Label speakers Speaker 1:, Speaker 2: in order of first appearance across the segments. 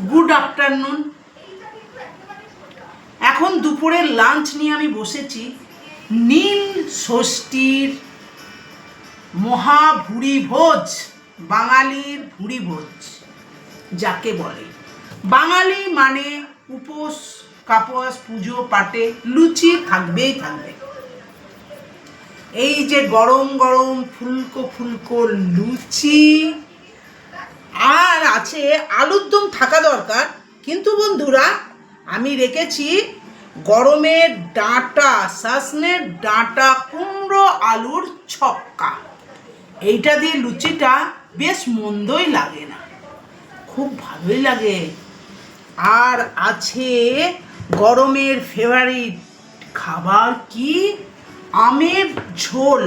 Speaker 1: Good afternoon. এখন দুপুরের lunch নিয়ে আমি বসেছি। নীল ষষ্ঠীর মহা ভুরি ভোজ, বাঙালির ভুরি ভোজ যাকে বলে। বাঙালি মানে উপোস কাপস পুজো পাটে লুচি থাকবেই থাকবে। এই যে গরম গরম ফুলকো ফুলকো লুচি, আর আছে আলুর দম থাকা দরকার, কিন্তু বন্ধুরা আমি রেখেছি গরমের ডাঁটা, সজনের ডাঁটা, কুমড়ো আলুর ছক্কা। এইটা দিয়ে লুচিটা বেশ মন্দই লাগে না, খুব ভালোই লাগে। আর আছে গরমের ফেভারিট খাবার কি, আমের ঝোল,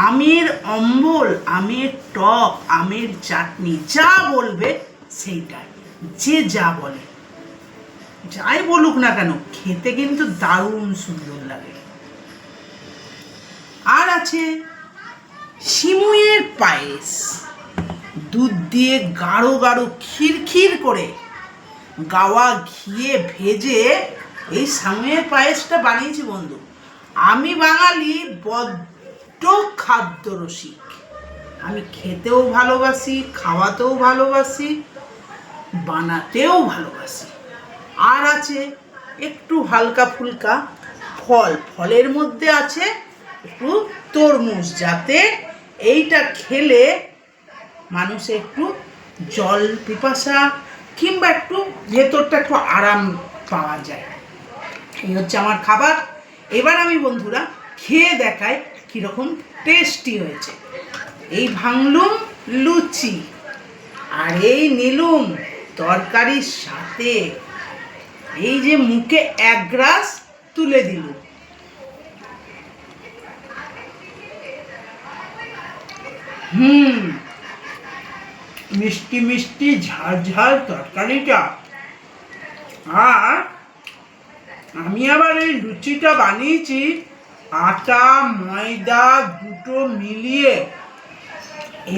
Speaker 1: আমের অম্বল, আমের টক, আমের চাটনি, যা বলবে সেইটাই, যে যা বলে যাই বলুক না কেন, খেতে কিন্তু দারুণ সুন্দর লাগে। আর আছে সিমুইয়ের পায়েস, দুধ দিয়ে গাঢ় গাঢ় খিরখির করে গাওয়া ঘিয়ে ভেজে এই সিমুইয়ের পায়েসটা বানিয়েছি বন্ধু। আমি বাঙালি বড্ড খাদ্য রসিক, আমি খেতেও ভালোবাসি, খাওয়াতেও ভালোবাসি, বানাতেও ভালোবাসি। আর আছে একটু হালকা ফুলকা ফল, ফলের মধ্যে আছে একটু তরমুজ, যাতে এইটা খেলে মানুষের একটু জল পিপাসা কিংবা একটু ভেতরটা একটু আরাম পাওয়া যায়। এই হচ্ছে আমার খাবার। এবার আমি বন্ধুরা খেয়ে দেখাই কীরকম টেস্টি হয়েছে। এই ভাঙলুম লুচি আর এই নিলুম তরকারির সাথে, এই যে মুখে এক গ্রাস তুলে দিল। মিষ্টি মিষ্টি ঝাল ঝাল তরকারিটা। আর আমি আবার এই লুচিটা বানিয়েছি আটা ময়দা দুটো মিলিয়ে,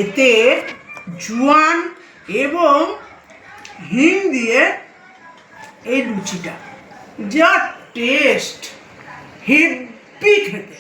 Speaker 1: এতে জোয়ান এবং হিং দিয়ে এই লুচিটা, যা টেস্ট, হেব্বি খেতে।